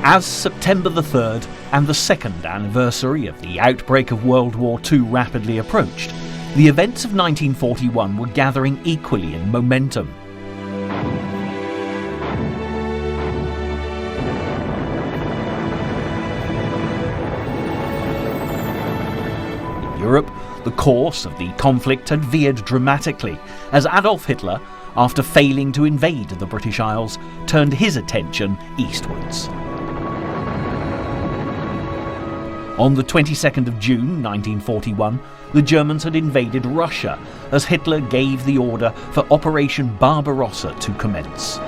As September the 3rd and the second anniversary of the outbreak of World War II rapidly approached, the events of 1941 were gathering equally in momentum. In Europe, the course of the conflict had veered dramatically as Adolf Hitler, after failing to invade the British Isles, turned his attention eastwards. On the 22nd of June 1941, the Germans had invaded Russia as Hitler gave the order for Operation Barbarossa to commence.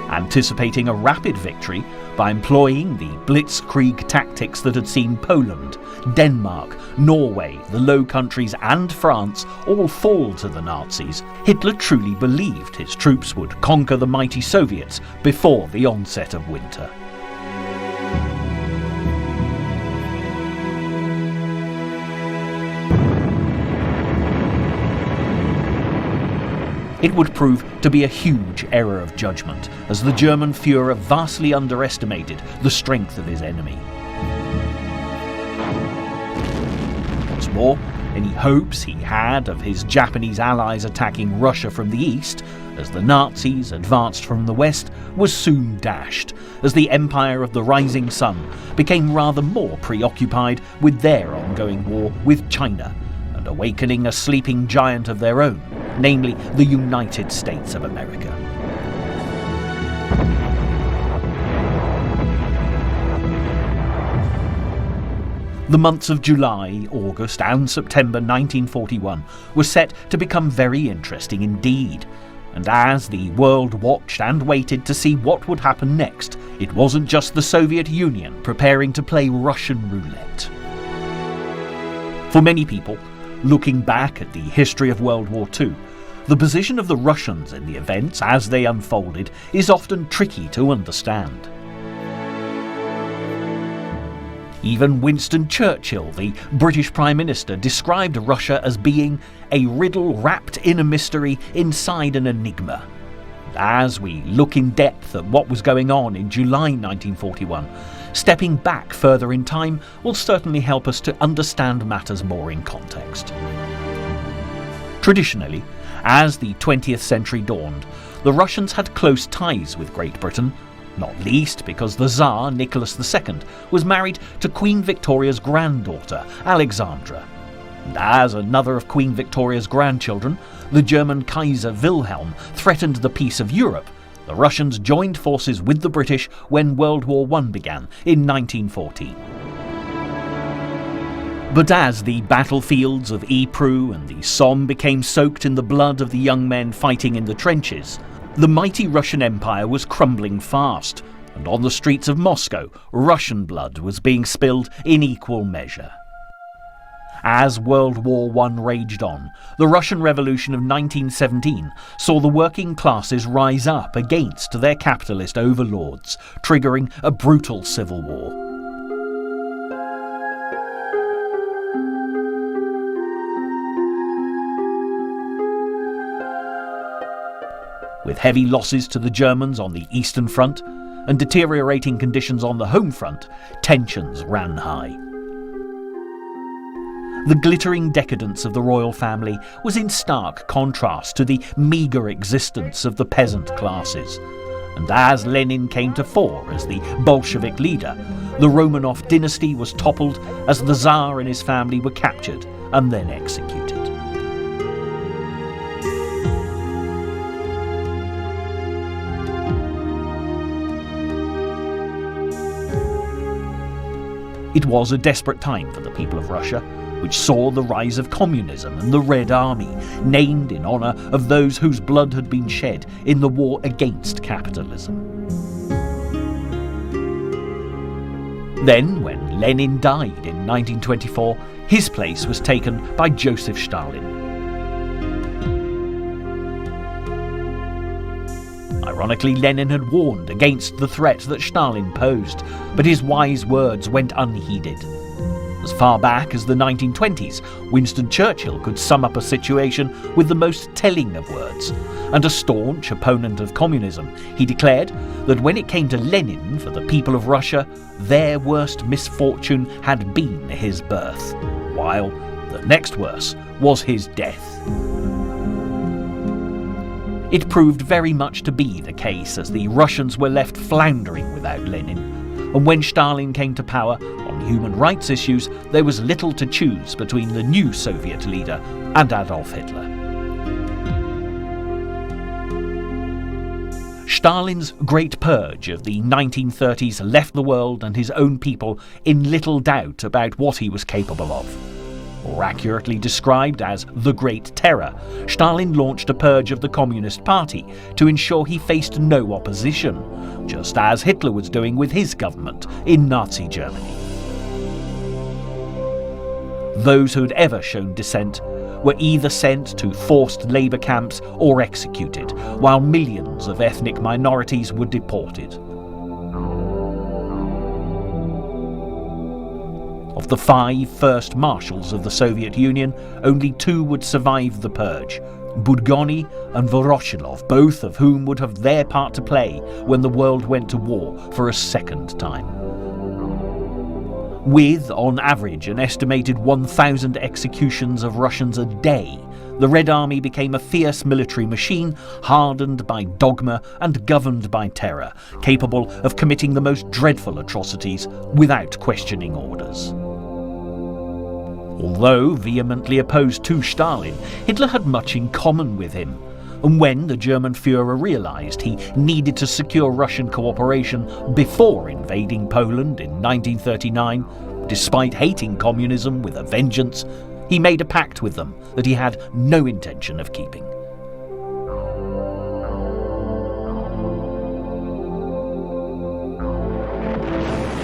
Anticipating a rapid victory by employing the blitzkrieg tactics that had seen Poland, Denmark, Norway, the Low Countries and France all fall to the Nazis, Hitler truly believed his troops would conquer the mighty Soviets before the onset of winter. It would prove to be a huge error of judgment, as the German Führer vastly underestimated the strength of his enemy. What's more, any hopes he had of his Japanese allies attacking Russia from the east, as the Nazis advanced from the west, was soon dashed, as the Empire of the Rising Sun became rather more preoccupied with their ongoing war with China, and awakening a sleeping giant of their own, namely the United States of America. The months of July, August and September 1941 were set to become very interesting indeed, and as the world watched and waited to see what would happen next, it wasn't just the Soviet Union preparing to play Russian roulette. For many people, looking back at the history of World War II, the position of the Russians in the events as they unfolded is often tricky to understand. Even Winston Churchill, the British Prime Minister, described Russia as being a riddle wrapped in a mystery inside an enigma. As we look in depth at what was going on in July 1941, stepping back further in time will certainly help us to understand matters more in context. Traditionally, as the 20th century dawned, the Russians had close ties with Great Britain, not least because the Tsar Nicholas II was married to Queen Victoria's granddaughter, Alexandra. And as another of Queen Victoria's grandchildren, the German Kaiser Wilhelm, threatened the peace of Europe, the Russians joined forces with the British when World War I began in 1914. But as the battlefields of Ypres and the Somme became soaked in the blood of the young men fighting in the trenches, the mighty Russian Empire was crumbling fast, and on the streets of Moscow, Russian blood was being spilled in equal measure. As World War I raged on, the Russian Revolution of 1917 saw the working classes rise up against their capitalist overlords, triggering a brutal civil war. With heavy losses to the Germans on the Eastern Front and deteriorating conditions on the home front, tensions ran high. The glittering decadence of the royal family was in stark contrast to the meagre existence of the peasant classes. And as Lenin came to fore as the Bolshevik leader, the Romanov dynasty was toppled as the Tsar and his family were captured and then executed. It was a desperate time for the people of Russia, which saw the rise of communism and the Red Army, named in honour of those whose blood had been shed in the war against capitalism. Then, when Lenin died in 1924, his place was taken by Joseph Stalin. Ironically, Lenin had warned against the threat that Stalin posed, but his wise words went unheeded. As far back as the 1920s, Winston Churchill could sum up a situation with the most telling of words, and a staunch opponent of communism, he declared that when it came to Lenin for the people of Russia, their worst misfortune had been his birth, while the next worst was his death. It proved very much to be the case, as the Russians were left floundering without Lenin, and when Stalin came to power, on human rights issues, there was little to choose between the new Soviet leader and Adolf Hitler. Stalin's Great Purge of the 1930s left the world and his own people in little doubt about what he was capable of. More accurately described as the Great Terror, Stalin launched a purge of the Communist Party to ensure he faced no opposition, just as Hitler was doing with his government in Nazi Germany. Those who had ever shown dissent were either sent to forced labour camps or executed, while millions of ethnic minorities were deported. Of the 5 first marshals of the Soviet Union, only 2 would survive the purge, Budgoni and Voroshilov, both of whom would have their part to play when the world went to war for a second time. With, on average, an estimated 1,000 executions of Russians a day, the Red Army became a fierce military machine, hardened by dogma and governed by terror, capable of committing the most dreadful atrocities without questioning orders. Although vehemently opposed to Stalin, Hitler had much in common with him, and when the German Führer realised he needed to secure Russian cooperation before invading Poland in 1939, despite hating communism with a vengeance, he made a pact with them that he had no intention of keeping.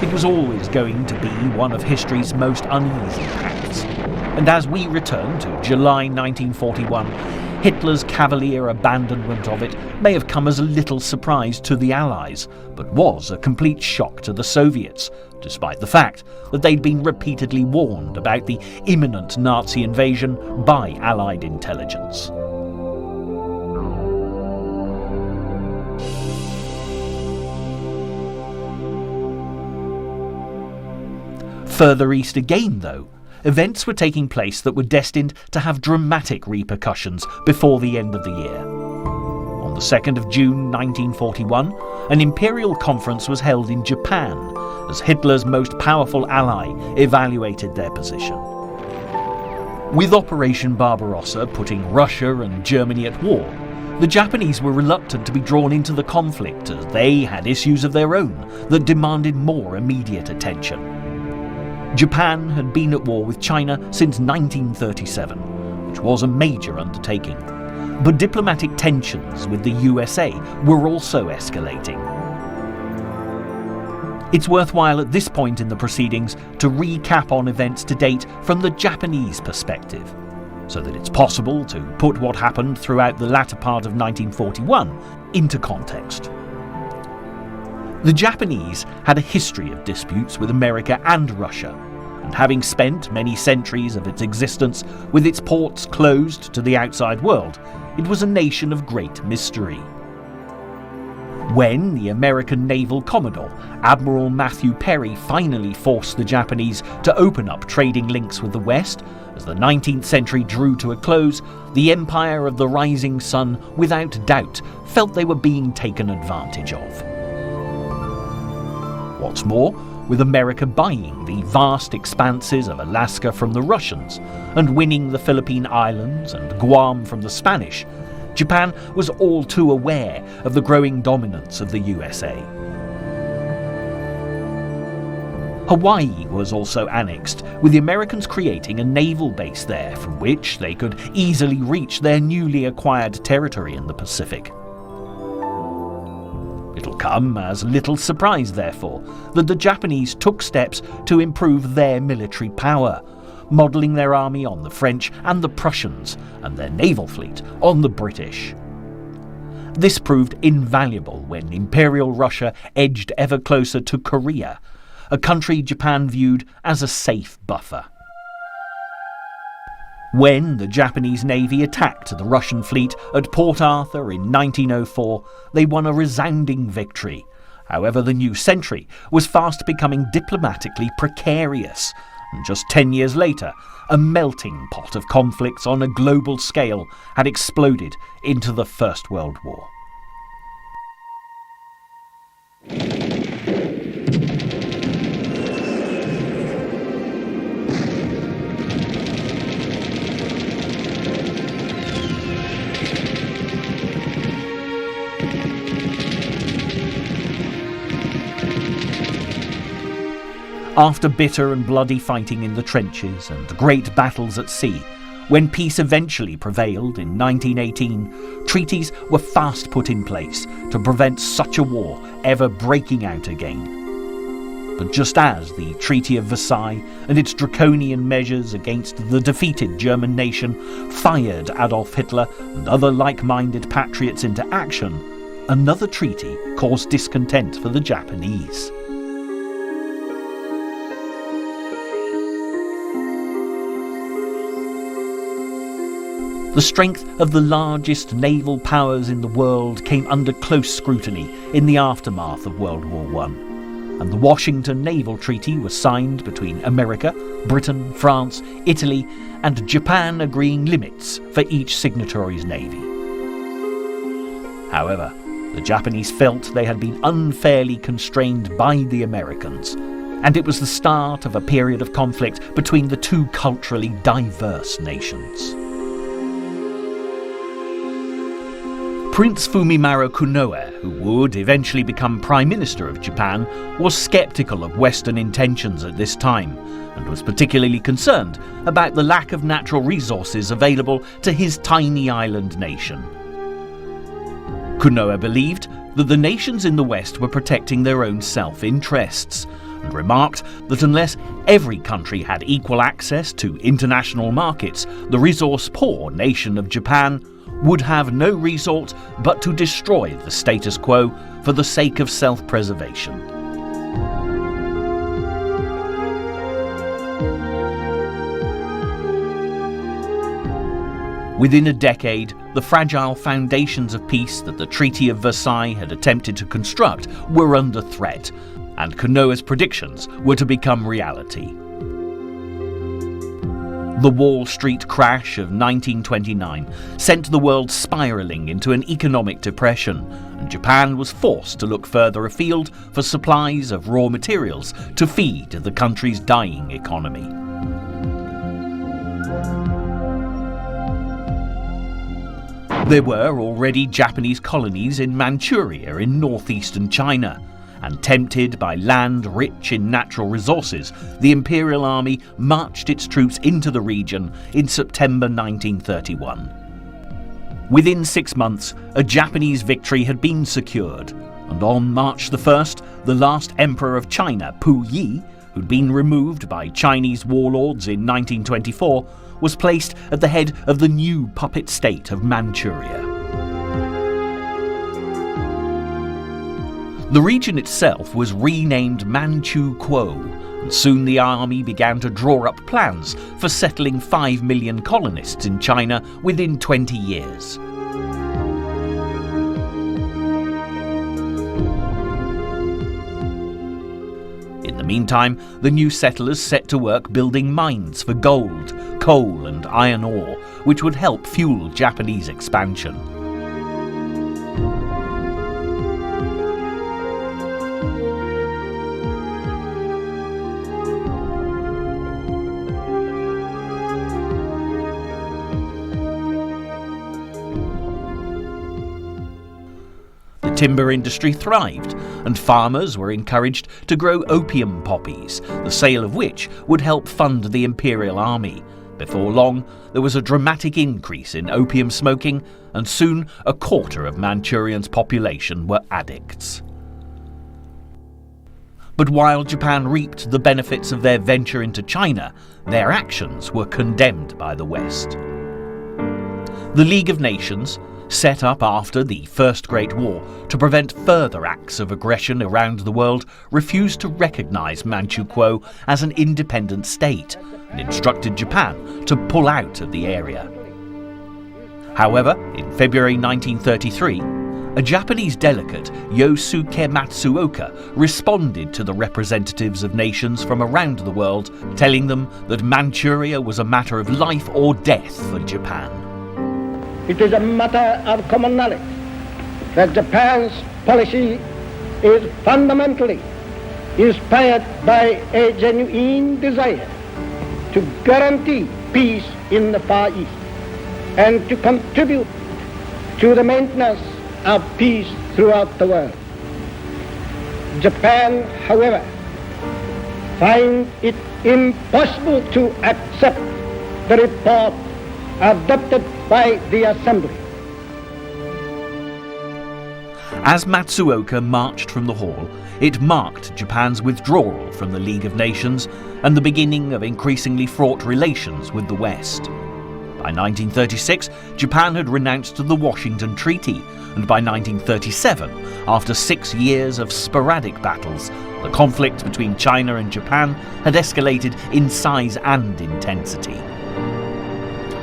It was always going to be one of history's most uneasy pacts, and as we return to July 1941, Hitler's cavalier abandonment of it may have come as a little surprise to the Allies, but was a complete shock to the Soviets, despite the fact that they'd been repeatedly warned about the imminent Nazi invasion by Allied intelligence. Further east again, though, events were taking place that were destined to have dramatic repercussions before the end of the year. On the 2nd of June 1941, an imperial conference was held in Japan as Hitler's most powerful ally evaluated their position. With Operation Barbarossa putting Russia and Germany at war, the Japanese were reluctant to be drawn into the conflict as they had issues of their own that demanded more immediate attention. Japan had been at war with China since 1937, which was a major undertaking. But diplomatic tensions with the USA were also escalating. It's worthwhile at this point in the proceedings to recap on events to date from the Japanese perspective, so that it's possible to put what happened throughout the latter part of 1941 into context. The Japanese had a history of disputes with America and Russia, and having spent many centuries of its existence with its ports closed to the outside world, it was a nation of great mystery. When the American naval commodore, Admiral Matthew Perry, finally forced the Japanese to open up trading links with the West, as the 19th century drew to a close, the empire of the rising sun, without doubt, felt they were being taken advantage of. What's more, with America buying the vast expanses of Alaska from the Russians and winning the Philippine Islands and Guam from the Spanish, Japan was all too aware of the growing dominance of the USA. Hawaii was also annexed, with the Americans creating a naval base there from which they could easily reach their newly acquired territory in the Pacific. It'll come as little surprise, therefore, that the Japanese took steps to improve their military power, modelling their army on the French and the Prussians, and their naval fleet on the British. This proved invaluable when Imperial Russia edged ever closer to Korea, a country Japan viewed as a safe buffer. When the Japanese Navy attacked the Russian fleet at Port Arthur in 1904, they won a resounding victory. However, the new century was fast becoming diplomatically precarious, and just 10 years later, a melting pot of conflicts on a global scale had exploded into the First World War. After bitter and bloody fighting in the trenches and great battles at sea, when peace eventually prevailed in 1918, treaties were fast put in place to prevent such a war ever breaking out again. But just as the Treaty of Versailles and its draconian measures against the defeated German nation fired Adolf Hitler and other like-minded patriots into action, another treaty caused discontent for the Japanese. The strength of the largest naval powers in the world came under close scrutiny in the aftermath of World War I, and the Washington Naval Treaty was signed between America, Britain, France, Italy, and Japan, agreeing limits for each signatory's navy. However, the Japanese felt they had been unfairly constrained by the Americans, and it was the start of a period of conflict between the two culturally diverse nations. Prince Fumimaro Kunoe, who would eventually become Prime Minister of Japan, was sceptical of Western intentions at this time, and was particularly concerned about the lack of natural resources available to his tiny island nation. Kunoe believed that the nations in the West were protecting their own self-interests, and remarked that unless every country had equal access to international markets, the resource-poor nation of Japan would have no resort but to destroy the status quo for the sake of self-preservation. Within a decade, the fragile foundations of peace that the Treaty of Versailles had attempted to construct were under threat, and Kunoe's predictions were to become reality. The Wall Street crash of 1929 sent the world spiralling into an economic depression, and Japan was forced to look further afield for supplies of raw materials to feed the country's dying economy. There were already Japanese colonies in Manchuria in northeastern China, and tempted by land rich in natural resources, the Imperial Army marched its troops into the region in September 1931. Within 6 months, a Japanese victory had been secured, and on March the 1st, the last emperor of China, Pu Yi, who'd been removed by Chinese warlords in 1924, was placed at the head of the new puppet state of Manchuria. The region itself was renamed Manchukuo, and soon the army began to draw up plans for settling 5 million colonists in China within 20 years. In the meantime, the new settlers set to work building mines for gold, coal and iron ore, which would help fuel Japanese expansion. Timber industry thrived, and farmers were encouraged to grow opium poppies, the sale of which would help fund the Imperial Army. Before long, there was a dramatic increase in opium smoking, and soon a quarter of Manchurian's population were addicts. But while Japan reaped the benefits of their venture into China, their actions were condemned by the West. The League of Nations, set up after the First Great War to prevent further acts of aggression around the world, refused to recognise Manchukuo as an independent state and instructed Japan to pull out of the area. However, in February 1933, a Japanese delegate, Yosuke Matsuoka, responded to the representatives of nations from around the world, telling them that Manchuria was a matter of life or death for Japan. It is a matter of common knowledge that Japan's policy is fundamentally inspired by a genuine desire to guarantee peace in the Far East and to contribute to the maintenance of peace throughout the world. Japan, however, finds it impossible to accept the report adopted by the Assembly. As Matsuoka marched from the hall, it marked Japan's withdrawal from the League of Nations and the beginning of increasingly fraught relations with the West. By 1936, Japan had renounced the Washington Treaty, and by 1937, after 6 years of sporadic battles, the conflict between China and Japan had escalated in size and intensity.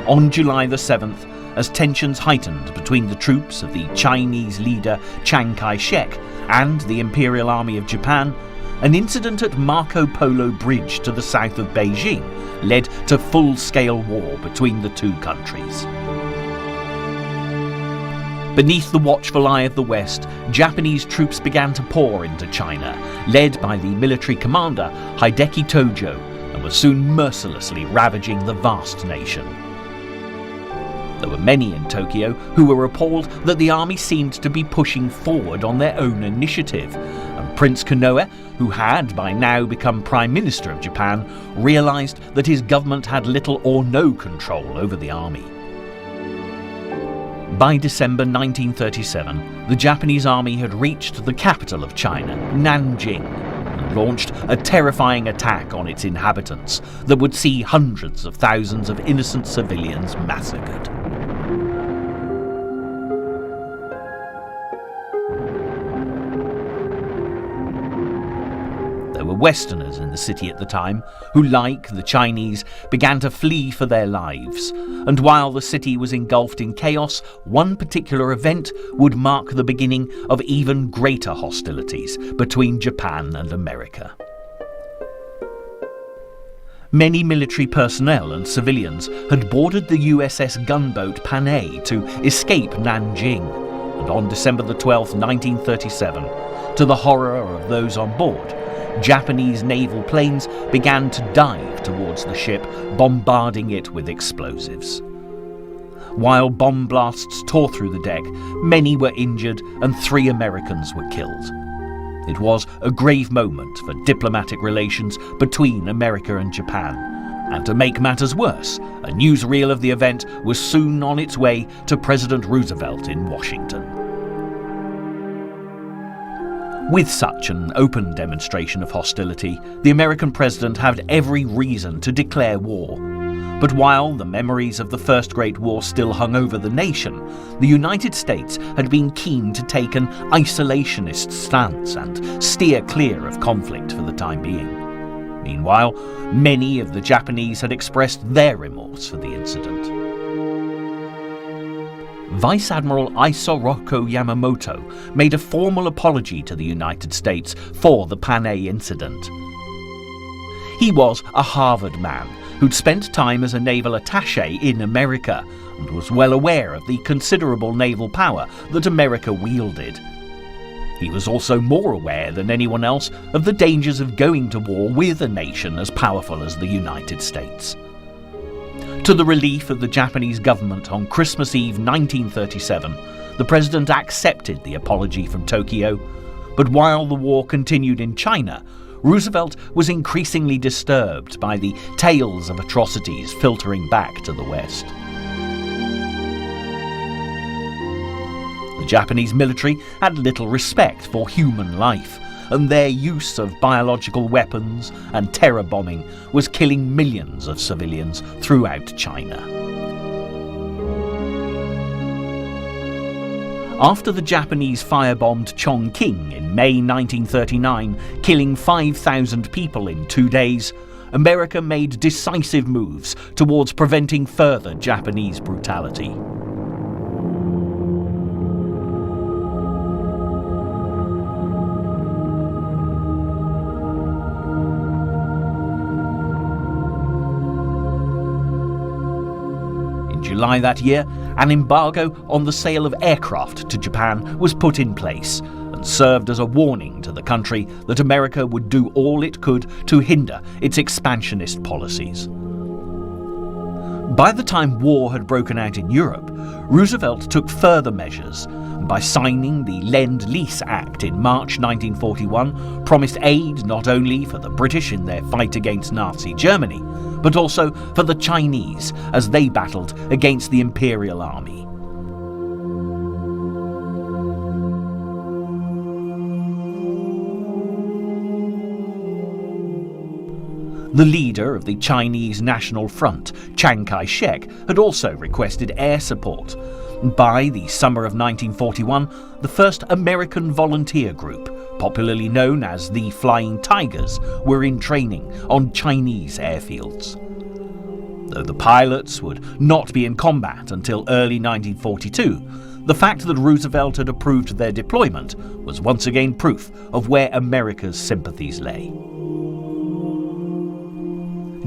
On July the 7th, as tensions heightened between the troops of the Chinese leader Chiang Kai-shek and the Imperial Army of Japan, an incident at Marco Polo Bridge to the south of Beijing led to full-scale war between the two countries. Beneath the watchful eye of the West, Japanese troops began to pour into China, led by the military commander Hideki Tojo, and were soon mercilessly ravaging the vast nation. There were many in Tokyo who were appalled that the army seemed to be pushing forward on their own initiative, and Prince Konoe, who had by now become Prime Minister of Japan, realised that his government had little or no control over the army. By December 1937, the Japanese army had reached the capital of China, Nanjing, and launched a terrifying attack on its inhabitants that would see hundreds of thousands of innocent civilians massacred. There were Westerners in the city at the time who, like the Chinese, began to flee for their lives. And while the city was engulfed in chaos, one particular event would mark the beginning of even greater hostilities between Japan and America. Many military personnel and civilians had boarded the USS gunboat Panay to escape Nanjing, and on December the 12th, 1937, to the horror of those on board, Japanese naval planes began to dive towards the ship, bombarding it with explosives. While bomb blasts tore through the deck, many were injured and 3 Americans were killed. It was a grave moment for diplomatic relations between America and Japan. And to make matters worse, a newsreel of the event was soon on its way to President Roosevelt in Washington. With such an open demonstration of hostility, the American president had every reason to declare war. But while the memories of the First Great War still hung over the nation, the United States had been keen to take an isolationist stance and steer clear of conflict for the time being. Meanwhile, many of the Japanese had expressed their remorse for the incident. Vice Admiral Isoroku Yamamoto made a formal apology to the United States for the Panay incident. He was a Harvard man who'd spent time as a naval attaché in America and was well aware of the considerable naval power that America wielded. He was also more aware than anyone else of the dangers of going to war with a nation as powerful as the United States. To the relief of the Japanese government on Christmas Eve 1937, the president accepted the apology from Tokyo, but while the war continued in China, Roosevelt was increasingly disturbed by the tales of atrocities filtering back to the West. The Japanese military had little respect for human life, and their use of biological weapons and terror bombing was killing millions of civilians throughout China. After the Japanese firebombed Chongqing in May 1939, killing 5,000 people in 2 days, America made decisive moves towards preventing further Japanese brutality. In July that year, an embargo on the sale of aircraft to Japan was put in place and served as a warning to the country that America would do all it could to hinder its expansionist policies. By the time war had broken out in Europe, Roosevelt took further measures and by signing the Lend-Lease Act in March 1941 promised aid not only for the British in their fight against Nazi Germany, but also for the Chinese as they battled against the Imperial Army. The leader of the Chinese National Front, Chiang Kai-shek, had also requested air support. By the summer of 1941, the first American volunteer group, popularly known as the Flying Tigers, were in training on Chinese airfields. Though the pilots would not be in combat until early 1942, the fact that Roosevelt had approved their deployment was once again proof of where America's sympathies lay.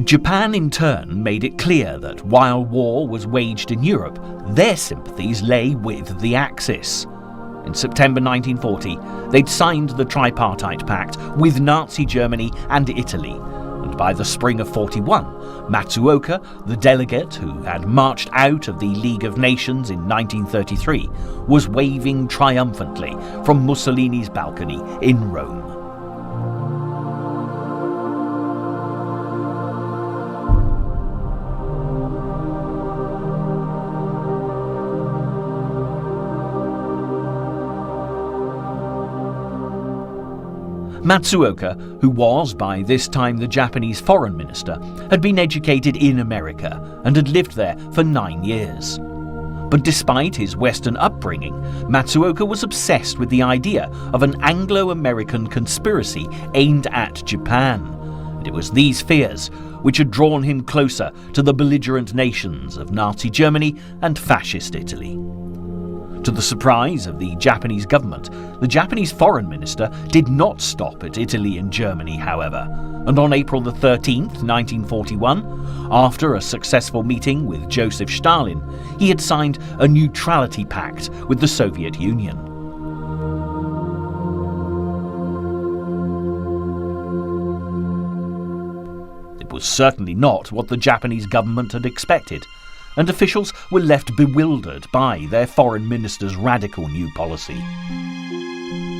Japan, in turn, made it clear that while war was waged in Europe, their sympathies lay with the Axis. In September 1940, they'd signed the Tripartite Pact with Nazi Germany and Italy, and by the spring of 41, Matsuoka, the delegate who had marched out of the League of Nations in 1933, was waving triumphantly from Mussolini's balcony in Rome. Matsuoka, who was by this time the Japanese foreign minister, had been educated in America and had lived there for 9 years. But despite his Western upbringing, Matsuoka was obsessed with the idea of an Anglo-American conspiracy aimed at Japan, and it was these fears which had drawn him closer to the belligerent nations of Nazi Germany and Fascist Italy. To the surprise of the Japanese government, the Japanese foreign minister did not stop at Italy and Germany, however, and on April 13, 1941, after a successful meeting with Joseph Stalin, he had signed a neutrality pact with the Soviet Union. It was certainly not what the Japanese government had expected, and officials were left bewildered by their foreign minister's radical new policy.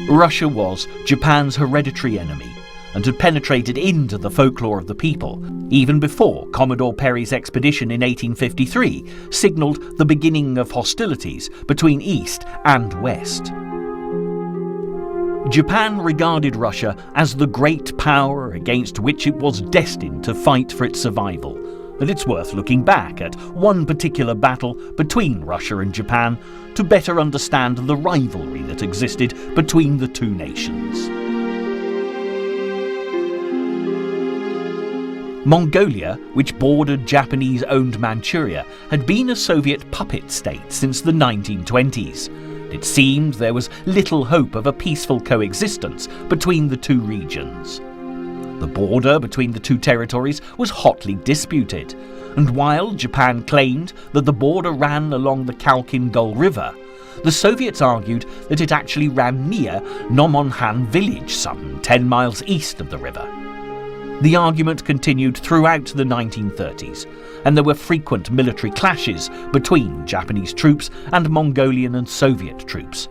Russia was Japan's hereditary enemy and had penetrated into the folklore of the people even before Commodore Perry's expedition in 1853 signalled the beginning of hostilities between East and West. Japan regarded Russia as the great power against which it was destined to fight for its survival, and it's worth looking back at one particular battle between Russia and Japan to better understand the rivalry that existed between the two nations. Mongolia, which bordered Japanese-owned Manchuria, had been a Soviet puppet state since the 1920s. It seemed there was little hope of a peaceful coexistence between the two regions. The border between the two territories was hotly disputed, and while Japan claimed that the border ran along the Khalkhin Gol River, the Soviets argued that it actually ran near Nomonhan village, some 10 miles east of the river. The argument continued throughout the 1930s, and there were frequent military clashes between Japanese troops and Mongolian and Soviet troops.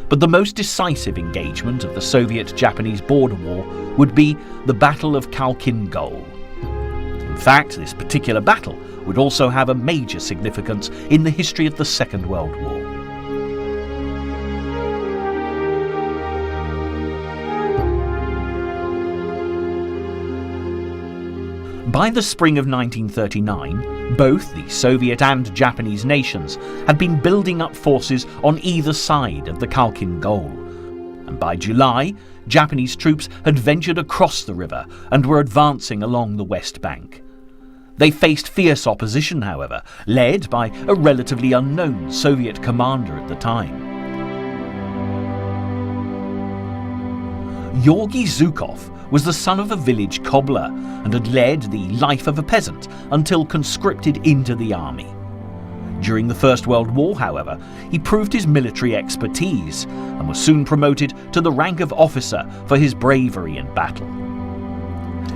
But the most decisive engagement of the Soviet-Japanese border war would be the Battle of Khalkhin Gol. In fact, this particular battle would also have a major significance in the history of the Second World War. By the spring of 1939, Both the Soviet and Japanese nations had been building up forces on either side of the Khalkhin Gol, and by July, Japanese troops had ventured across the river and were advancing along the west bank. They faced fierce opposition, however, led by a relatively unknown Soviet commander at the time. Georgy Zhukov was the son of a village cobbler and had led the life of a peasant until conscripted into the army. During the First World War, however, he proved his military expertise and was soon promoted to the rank of officer for his bravery in battle.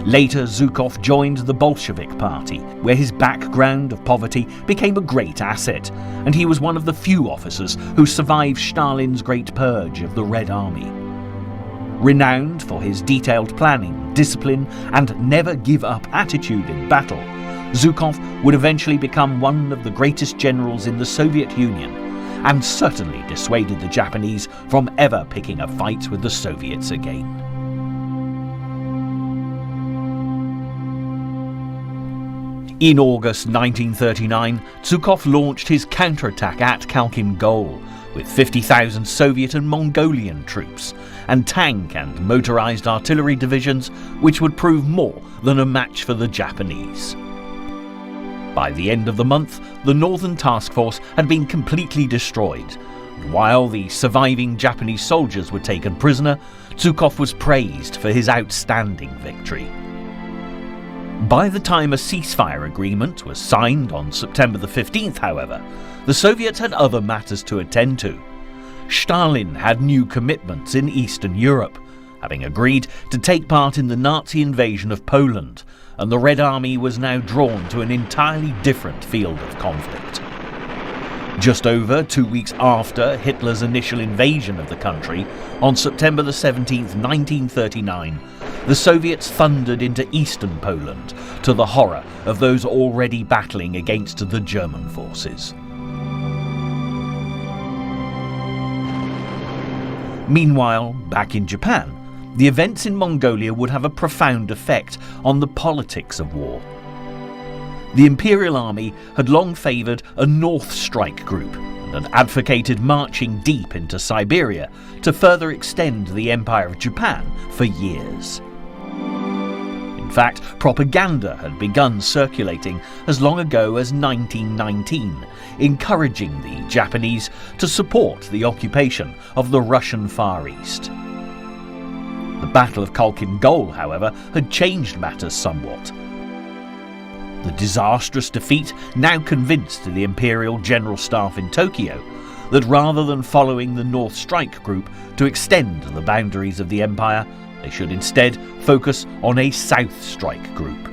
Later, Zhukov joined the Bolshevik Party, where his background of poverty became a great asset, and he was one of the few officers who survived Stalin's Great Purge of the Red Army. Renowned for his detailed planning, discipline, and never-give-up attitude in battle, Zhukov would eventually become one of the greatest generals in the Soviet Union, and certainly dissuaded the Japanese from ever picking a fight with the Soviets again. In August 1939, Zhukov launched his counterattack at Khalkhin Gol, with 50,000 Soviet and Mongolian troops, and tank and motorized artillery divisions, which would prove more than a match for the Japanese. By the end of the month, the Northern Task Force had been completely destroyed, and while the surviving Japanese soldiers were taken prisoner, Zhukov was praised for his outstanding victory. By the time a ceasefire agreement was signed on September the 15th, however, the Soviets had other matters to attend to. Stalin had new commitments in Eastern Europe, having agreed to take part in the Nazi invasion of Poland, and the Red Army was now drawn to an entirely different field of conflict. Just over 2 weeks after Hitler's initial invasion of the country, on September the 17th, 1939, the Soviets thundered into eastern Poland, to the horror of those already battling against the German forces. Meanwhile, back in Japan, the events in Mongolia would have a profound effect on the politics of war. The Imperial Army had long favoured a North Strike group and had advocated marching deep into Siberia to further extend the Empire of Japan for years. In fact, propaganda had begun circulating as long ago as 1919, encouraging the Japanese to support the occupation of the Russian Far East. The Battle of Khalkhin Gol, however, had changed matters somewhat. The disastrous defeat now convinced the Imperial General Staff in Tokyo that rather than following the North Strike Group to extend the boundaries of the Empire, they should instead focus on a South Strike Group.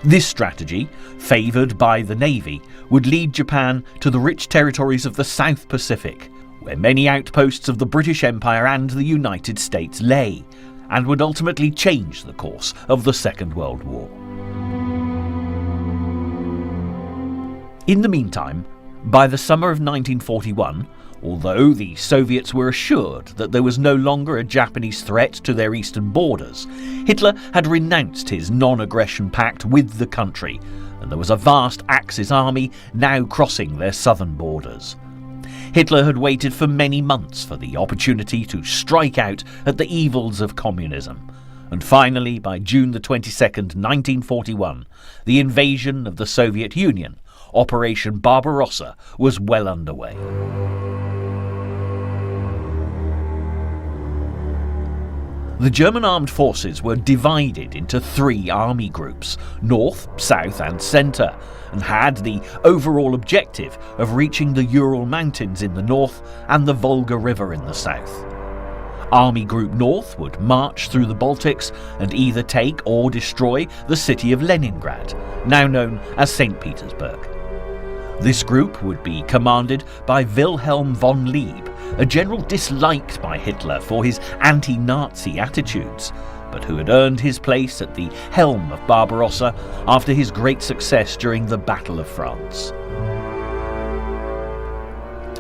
This strategy, favoured by the Navy, would lead Japan to the rich territories of the South Pacific, where many outposts of the British Empire and the United States lay, and would ultimately change the course of the Second World War. In the meantime, by the summer of 1941, although the Soviets were assured that there was no longer a Japanese threat to their eastern borders, Hitler had renounced his non-aggression pact with the country, and there was a vast Axis army now crossing their southern borders. Hitler had waited for many months for the opportunity to strike out at the evils of communism, and finally, by June the 22nd, 1941, the invasion of the Soviet Union, Operation Barbarossa, was well underway. The German armed forces were divided into 3 army groups, North, South and Centre, and had the overall objective of reaching the Ural Mountains in the north and the Volga River in the south. Army Group North would march through the Baltics and either take or destroy the city of Leningrad, now known as St. Petersburg. This group would be commanded by Wilhelm von Lieb, a general disliked by Hitler for his anti-Nazi attitudes, but who had earned his place at the helm of Barbarossa after his great success during the Battle of France.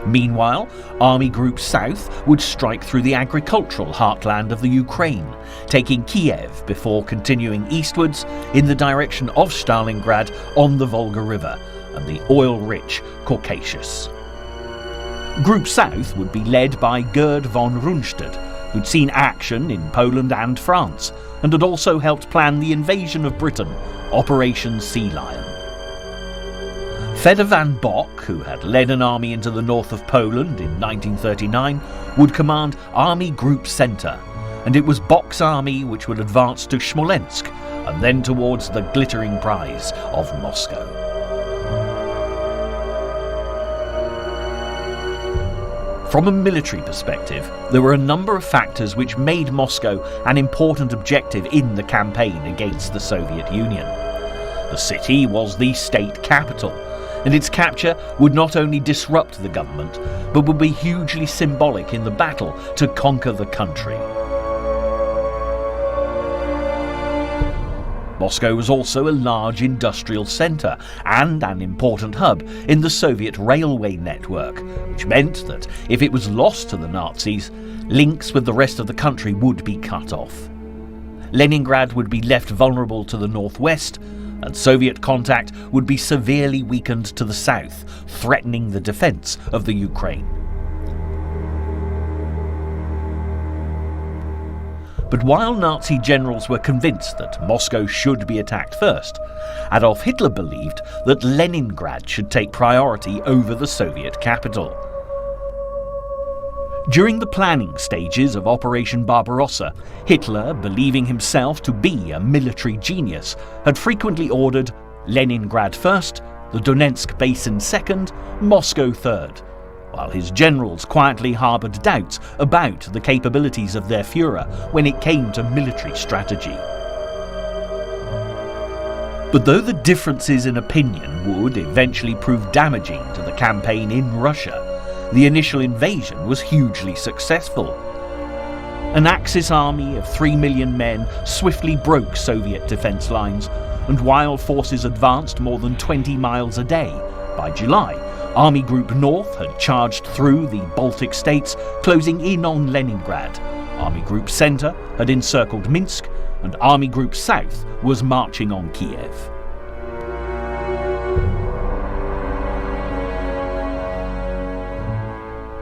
Meanwhile, Army Group South would strike through the agricultural heartland of the Ukraine, taking Kiev before continuing eastwards in the direction of Stalingrad on the Volga River and the oil-rich Caucasus. Group South would be led by Gerd von Rundstedt, who'd seen action in Poland and France, and had also helped plan the invasion of Britain, Operation Sea Lion. Fedor van Bock, who had led an army into the north of Poland in 1939, would command Army Group Center, and it was Bock's army which would advance to Smolensk and then towards the glittering prize of Moscow. From a military perspective, there were a number of factors which made Moscow an important objective in the campaign against the Soviet Union. The city was the state capital, and its capture would not only disrupt the government, but would be hugely symbolic in the battle to conquer the country. Moscow was also a large industrial centre and an important hub in the Soviet railway network, which meant that if it was lost to the Nazis, links with the rest of the country would be cut off. Leningrad would be left vulnerable to the northwest, and Soviet contact would be severely weakened to the south, threatening the defence of the Ukraine. But while Nazi generals were convinced that Moscow should be attacked first, Adolf Hitler believed that Leningrad should take priority over the Soviet capital. During the planning stages of Operation Barbarossa, Hitler, believing himself to be a military genius, had frequently ordered Leningrad first, the Donetsk Basin second, Moscow third, while his generals quietly harboured doubts about the capabilities of their Führer when it came to military strategy. But though the differences in opinion would eventually prove damaging to the campaign in Russia, the initial invasion was hugely successful. An Axis army of 3 million men swiftly broke Soviet defence lines, and while forces advanced more than 20 miles a day, by July, Army Group North had charged through the Baltic states, closing in on Leningrad. Army Group Center had encircled Minsk, and Army Group South was marching on Kiev.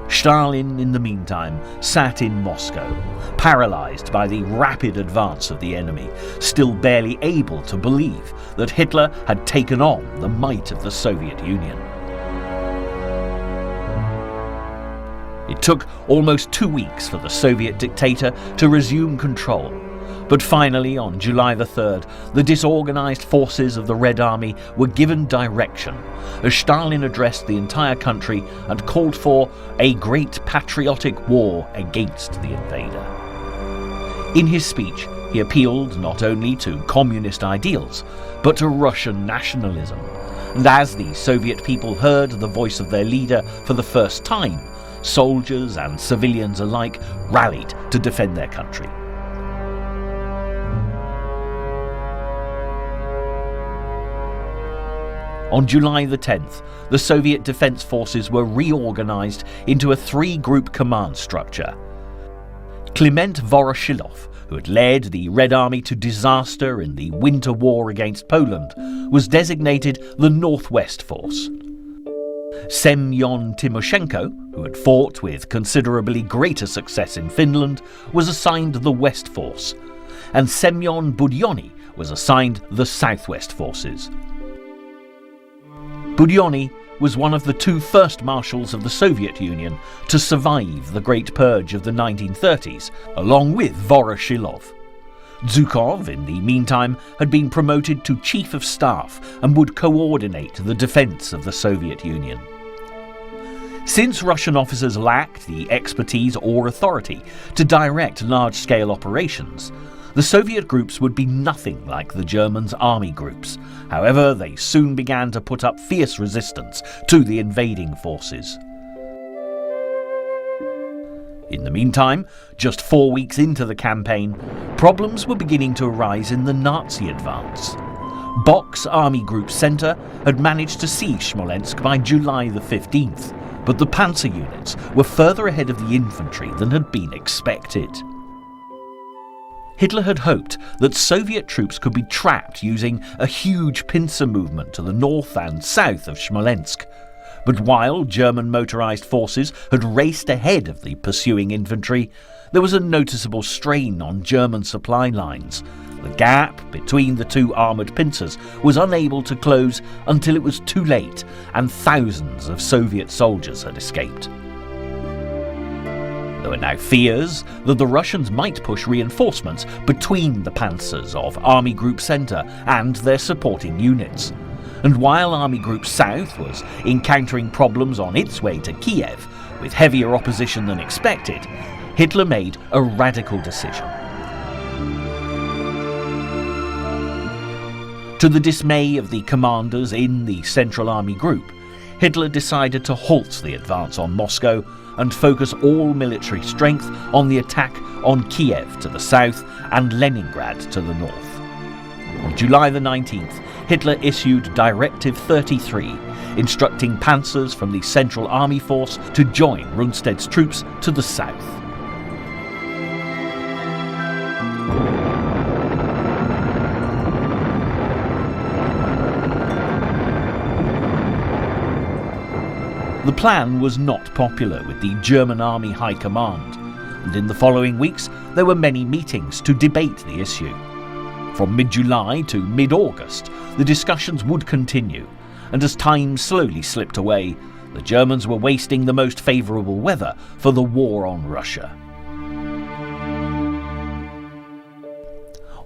Stalin, in the meantime, sat in Moscow, paralysed by the rapid advance of the enemy, still barely able to believe that Hitler had taken on the might of the Soviet Union. It took almost 2 weeks for the Soviet dictator to resume control, but finally, on July the 3rd, the disorganised forces of the Red Army were given direction, as Stalin addressed the entire country and called for a great patriotic war against the invader. In his speech, he appealed not only to communist ideals, but to Russian nationalism, and as the Soviet people heard the voice of their leader for the first time, soldiers and civilians alike rallied to defend their country. On July the 10th, the Soviet Defence Forces were reorganised into a 3-group command structure. Kliment Voroshilov, who had led the Red Army to disaster in the Winter War against Poland, was designated the Northwest Force. Semyon Timoshenko, who had fought with considerably greater success in Finland, was assigned the West Force, and Semyon Budyonny was assigned the Southwest Forces. Budyonny was one of the 2 first marshals of the Soviet Union to survive the Great Purge of the 1930s, along with Voroshilov. Zhukov, in the meantime, had been promoted to Chief of Staff and would coordinate the defence of the Soviet Union. Since Russian officers lacked the expertise or authority to direct large-scale operations, the Soviet groups would be nothing like the Germans' army groups. However, they soon began to put up fierce resistance to the invading forces. In the meantime, just 4 weeks into the campaign, problems were beginning to arise in the Nazi advance. Bock's Army Group Center had managed to siege Smolensk by July the 15th, but the panzer units were further ahead of the infantry than had been expected. Hitler had hoped that Soviet troops could be trapped using a huge pincer movement to the north and south of Smolensk. But while German motorised forces had raced ahead of the pursuing infantry, there was a noticeable strain on German supply lines. The gap between the two armoured pincers was unable to close until it was too late, and thousands of Soviet soldiers had escaped. There were now fears that the Russians might push reinforcements between the panzers of Army Group Centre and their supporting units. And while Army Group South was encountering problems on its way to Kiev, with heavier opposition than expected, Hitler made a radical decision. To the dismay of the commanders in the Central Army Group, Hitler decided to halt the advance on Moscow and focus all military strength on the attack on Kiev to the south and Leningrad to the north. On July the 19th, Hitler issued Directive 33, instructing panzers from the Central Army Force to join Rundstedt's troops to the south. The plan was not popular with the German Army High Command, and in the following weeks there were many meetings to debate the issue. From mid-July to mid-August, the discussions would continue, and as time slowly slipped away, the Germans were wasting the most favourable weather for the war on Russia.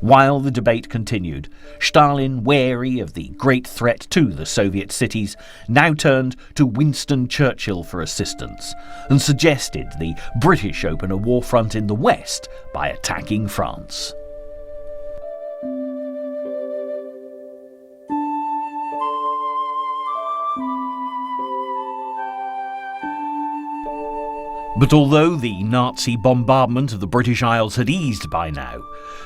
While the debate continued, Stalin, wary of the great threat to the Soviet cities, now turned to Winston Churchill for assistance and suggested the British open a war front in the west by attacking France. But although the Nazi bombardment of the British Isles had eased by now,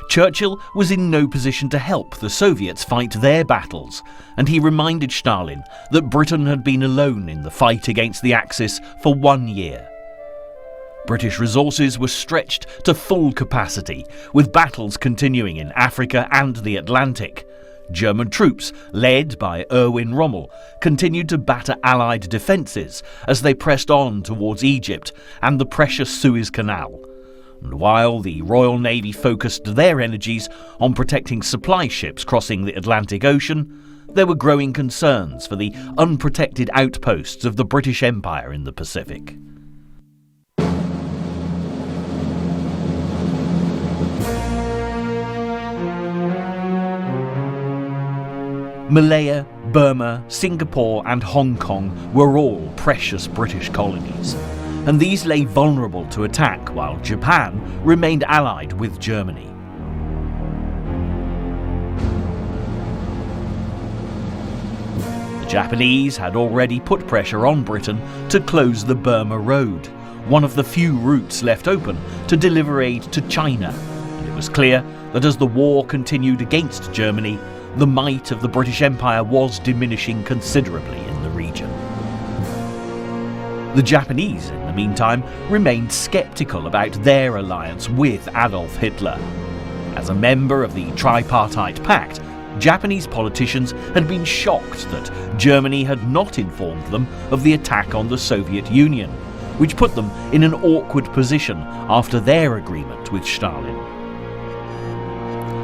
Churchill was in no position to help the Soviets fight their battles, and he reminded Stalin that Britain had been alone in the fight against the Axis for 1 year. British resources were stretched to full capacity, with battles continuing in Africa and the Atlantic. German troops, led by Erwin Rommel, continued to batter Allied defences as they pressed on towards Egypt and the precious Suez Canal. And while the Royal Navy focused their energies on protecting supply ships crossing the Atlantic Ocean, there were growing concerns for the unprotected outposts of the British Empire in the Pacific. Malaya, Burma, Singapore and Hong Kong were all precious British colonies, and these lay vulnerable to attack while Japan remained allied with Germany. The Japanese had already put pressure on Britain to close the Burma Road, one of the few routes left open to deliver aid to China, and it was clear that as the war continued against Germany, the might of the British Empire was diminishing considerably in the region. The Japanese, in the meantime, remained sceptical about their alliance with Adolf Hitler. As a member of the Tripartite Pact, Japanese politicians had been shocked that Germany had not informed them of the attack on the Soviet Union, which put them in an awkward position after their agreement with Stalin.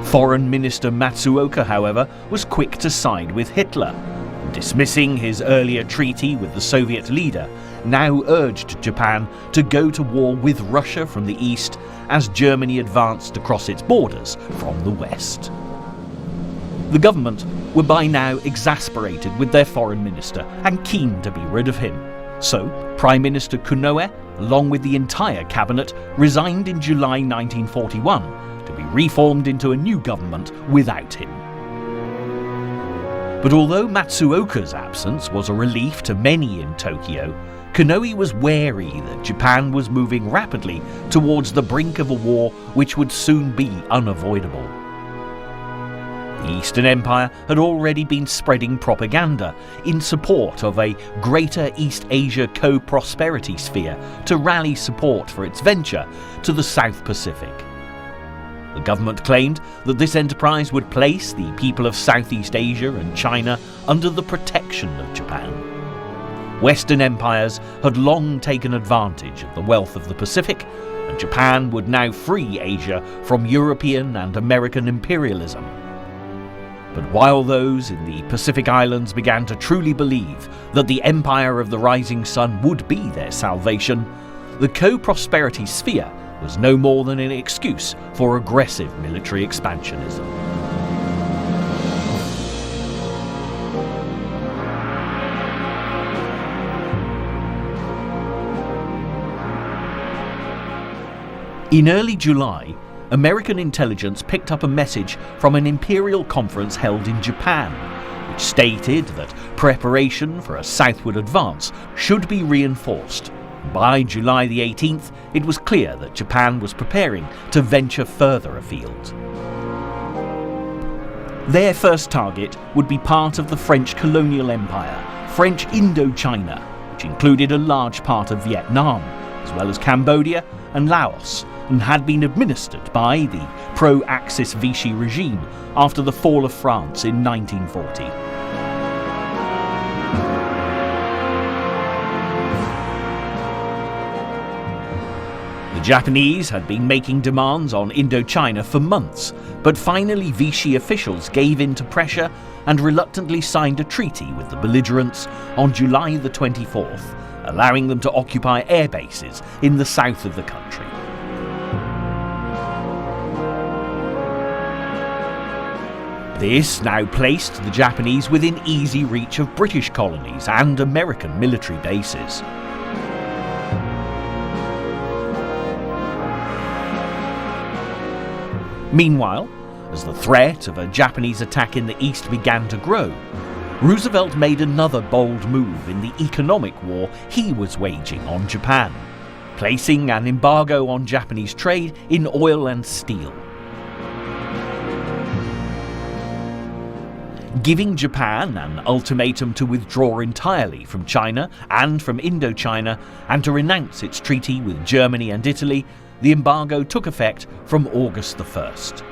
Foreign Minister Matsuoka, however, was quick to side with Hitler, and dismissing his earlier treaty with the Soviet leader, now urged Japan to go to war with Russia from the east as Germany advanced across its borders from the west. The government were by now exasperated with their foreign minister and keen to be rid of him. So, Prime Minister Konoe, along with the entire cabinet, resigned in July 1941, to be reformed into a new government without him. But although Matsuoka's absence was a relief to many in Tokyo, Konoe was wary that Japan was moving rapidly towards the brink of a war which would soon be unavoidable. The Eastern Empire had already been spreading propaganda in support of a greater East Asia co-prosperity sphere to rally support for its venture to the South Pacific. The government claimed that this enterprise would place the people of Southeast Asia and China under the protection of Japan. Western empires had long taken advantage of the wealth of the Pacific, and Japan would now free Asia from European and American imperialism. But while those in the Pacific Islands began to truly believe that the Empire of the Rising Sun would be their salvation, the co-prosperity sphere was no more than an excuse for aggressive military expansionism. In early July, American intelligence picked up a message from an imperial conference held in Japan, which stated that preparation for a southward advance should be reinforced. By July the 18th, it was clear that Japan was preparing to venture further afield. Their first target would be part of the French colonial empire, French Indochina, which included a large part of Vietnam, as well as Cambodia and Laos, and had been administered by the pro-Axis Vichy regime after the fall of France in 1940. The Japanese had been making demands on Indochina for months, but finally Vichy officials gave in to pressure and reluctantly signed a treaty with the belligerents on July the 24th, allowing them to occupy air bases in the south of the country. This now placed the Japanese within easy reach of British colonies and American military bases. Meanwhile, as the threat of a Japanese attack in the east began to grow, Roosevelt made another bold move in the economic war he was waging on Japan, placing an embargo on Japanese trade in oil and steel. Giving Japan an ultimatum to withdraw entirely from China and from Indochina and to renounce its treaty with Germany and Italy, the embargo took effect from August the 1st.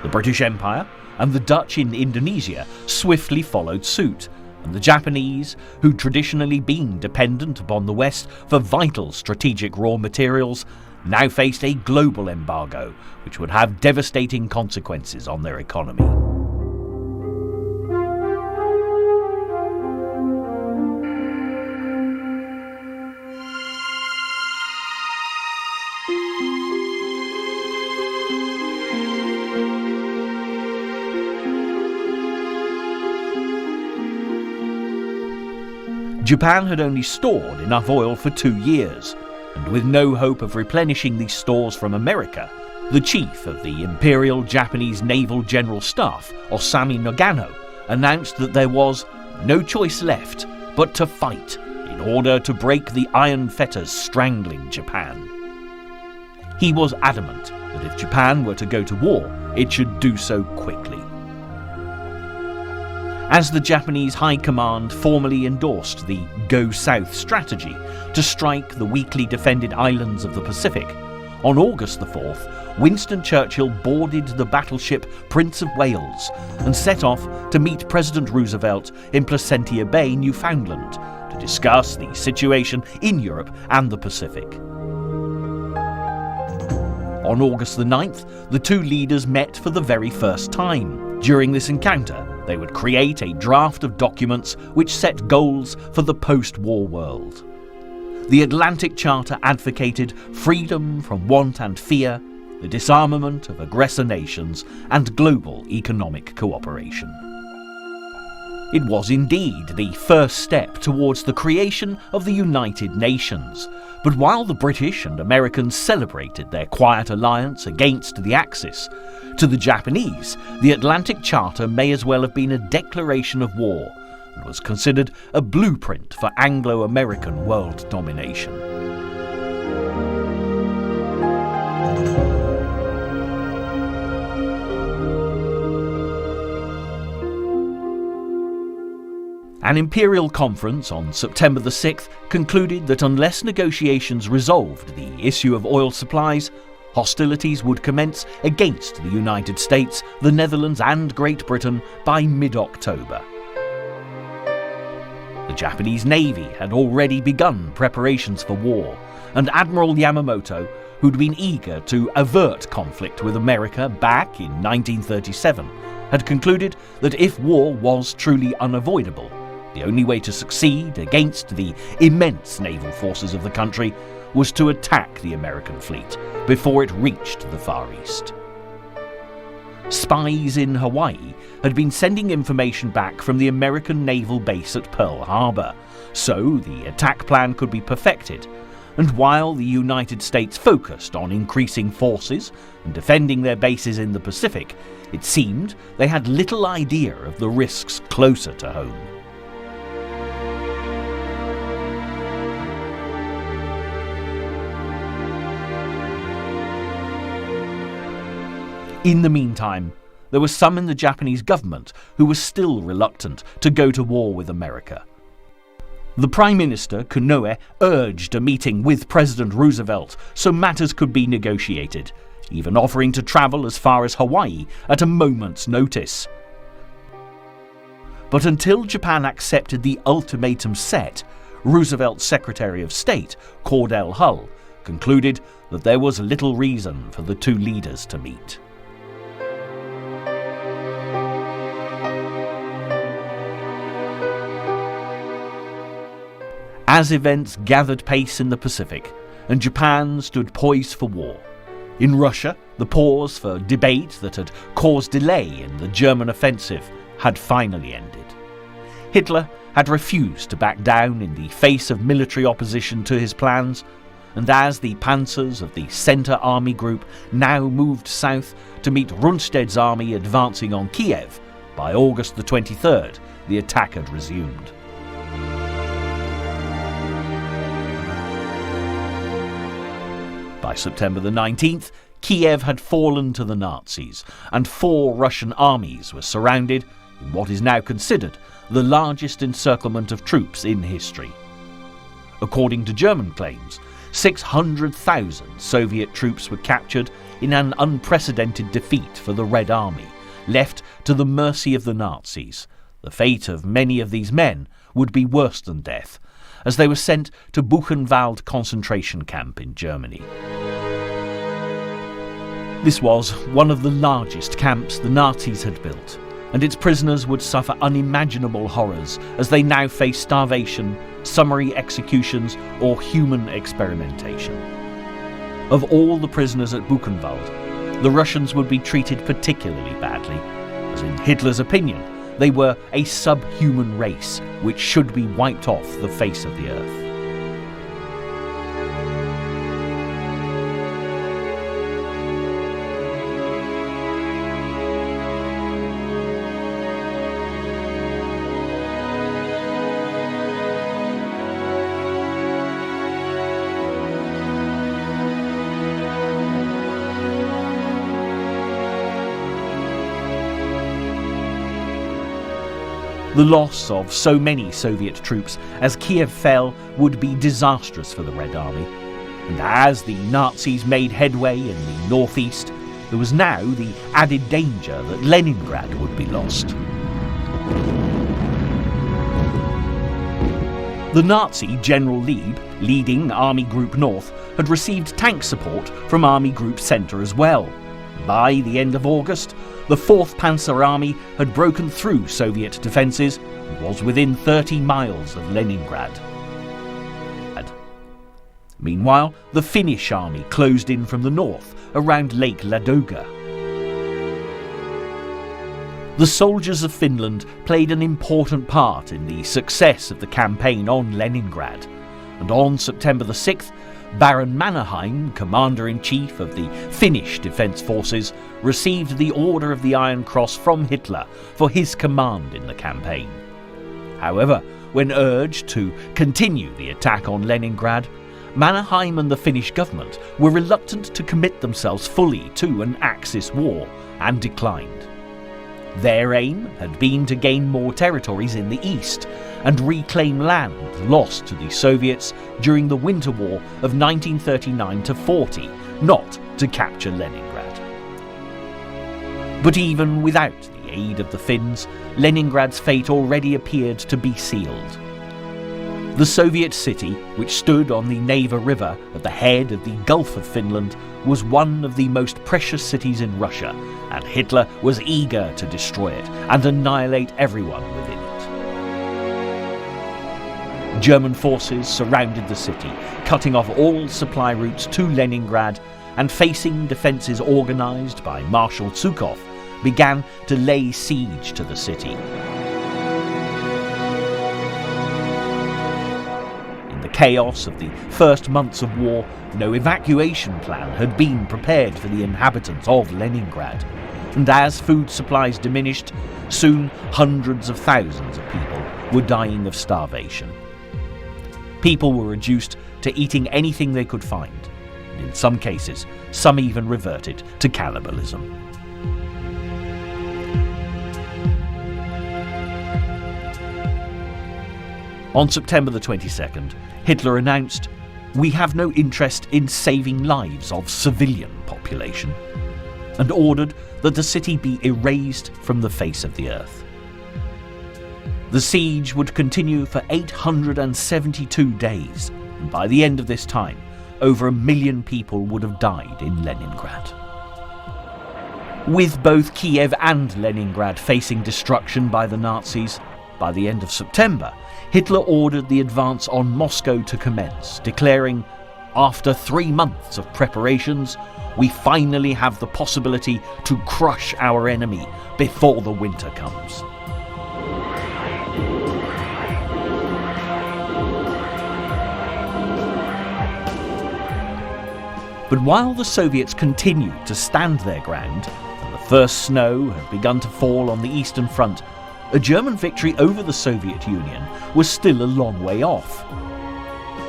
The British Empire and the Dutch in Indonesia swiftly followed suit, and the Japanese, who'd traditionally been dependent upon the West for vital strategic raw materials, now faced a global embargo which would have devastating consequences on their economy. Japan had only stored enough oil for 2 years, and with no hope of replenishing these stores from America, the chief of the Imperial Japanese Naval General Staff, Osami Nagano, announced that there was no choice left but to fight in order to break the iron fetters strangling Japan. He was adamant that if Japan were to go to war, it should do so quickly. As the Japanese High Command formally endorsed the Go South strategy to strike the weakly defended islands of the Pacific, on August the 4th, Winston Churchill boarded the battleship Prince of Wales and set off to meet President Roosevelt in Placentia Bay, Newfoundland, to discuss the situation in Europe and the Pacific. On August the 9th, the two leaders met for the very first time. During this encounter, they would create a draft of documents which set goals for the post-war world. The Atlantic Charter advocated freedom from want and fear, the disarmament of aggressor nations, and global economic cooperation. It was indeed the first step towards the creation of the United Nations, but while the British and Americans celebrated their quiet alliance against the Axis, to the Japanese, the Atlantic Charter may as well have been a declaration of war and was considered a blueprint for Anglo-American world domination. An imperial conference on September the 6th concluded that unless negotiations resolved the issue of oil supplies, hostilities would commence against the United States, the Netherlands and Great Britain by mid-October. The Japanese Navy had already begun preparations for war, and Admiral Yamamoto, who'd been eager to avert conflict with America back in 1937, had concluded that if war was truly unavoidable, the only way to succeed against the immense naval forces of the country was to attack the American fleet before it reached the Far East. Spies in Hawaii had been sending information back from the American naval base at Pearl Harbor, so the attack plan could be perfected, and while the United States focused on increasing forces and defending their bases in the Pacific, it seemed they had little idea of the risks closer to home. In the meantime, there were some in the Japanese government who were still reluctant to go to war with America. The Prime Minister, Konoe, urged a meeting with President Roosevelt so matters could be negotiated, even offering to travel as far as Hawaii at a moment's notice. But until Japan accepted the ultimatum set, Roosevelt's Secretary of State, Cordell Hull, concluded that there was little reason for the two leaders to meet. As events gathered pace in the Pacific, and Japan stood poised for war, in Russia, the pause for debate that had caused delay in the German offensive had finally ended. Hitler had refused to back down in the face of military opposition to his plans, and as the panzers of the Centre Army Group now moved south to meet Rundstedt's army advancing on Kiev, by August the 23rd, the attack had resumed. By September the 19th, Kiev had fallen to the Nazis, and 4 Russian armies were surrounded in what is now considered the largest encirclement of troops in history. According to German claims, 600,000 Soviet troops were captured in an unprecedented defeat for the Red Army, left to the mercy of the Nazis. The fate of many of these men would be worse than death, as they were sent to Buchenwald concentration camp in Germany. This was one of the largest camps the Nazis had built, and its prisoners would suffer unimaginable horrors as they now faced starvation, summary executions, or human experimentation. Of all the prisoners at Buchenwald, the Russians would be treated particularly badly, as in Hitler's opinion, they were a subhuman race which should be wiped off the face of the earth. The loss of so many Soviet troops as Kiev fell would be disastrous for the Red Army, and as the Nazis made headway in the northeast, there was now the added danger that Leningrad would be lost. The Nazi General Lieb, leading Army Group North, had received tank support from Army Group Centre as well. By the end of August, the 4th Panzer Army had broken through Soviet defences and was within 30 miles of Leningrad. Meanwhile, the Finnish army closed in from the north around Lake Ladoga. The soldiers of Finland played an important part in the success of the campaign on Leningrad, and on September the 6th, Baron Mannerheim, Commander-in-Chief of the Finnish Defence Forces, received the Order of the Iron Cross from Hitler for his command in the campaign. However, when urged to continue the attack on Leningrad, Mannerheim and the Finnish government were reluctant to commit themselves fully to an Axis war and declined. Their aim had been to gain more territories in the east and reclaim land lost to the Soviets during the Winter War of 1939-40, not to capture Leningrad. But even without the aid of the Finns, Leningrad's fate already appeared to be sealed. The Soviet city, which stood on the Neva River at the head of the Gulf of Finland, was one of the most precious cities in Russia, and Hitler was eager to destroy it and annihilate everyone within it. German forces surrounded the city, cutting off all supply routes to Leningrad, and facing defences organised by Marshal Zhukov, began to lay siege to the city. In the chaos of the first months of war, no evacuation plan had been prepared for the inhabitants of Leningrad, and as food supplies diminished, soon hundreds of thousands of people were dying of starvation. People were reduced to eating anything they could find, and in some cases, some even reverted to cannibalism. On September the 22nd, Hitler announced, "We have no interest in saving lives of civilian population," and ordered that the city be erased from the face of the earth. The siege would continue for 872 days, and by the end of this time, over 1 million people would have died in Leningrad. With both Kiev and Leningrad facing destruction by the Nazis, by the end of September, Hitler ordered the advance on Moscow to commence, declaring, "After 3 months of preparations, we finally have the possibility to crush our enemy before the winter comes." But while the Soviets continued to stand their ground, and the first snow had begun to fall on the Eastern Front, a German victory over the Soviet Union was still a long way off.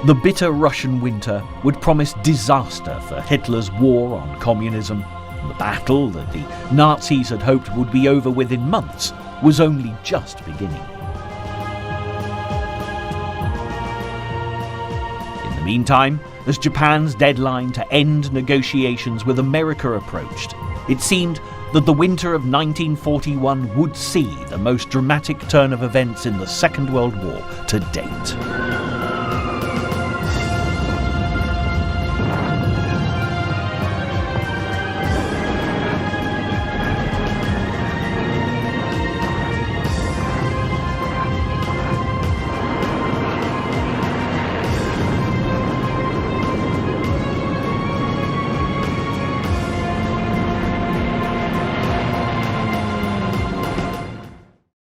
The bitter Russian winter would promise disaster for Hitler's war on communism, and the battle that the Nazis had hoped would be over within months was only just beginning. In the meantime, as Japan's deadline to end negotiations with America approached, it seemed that the winter of 1941 would see the most dramatic turn of events in the Second World War to date.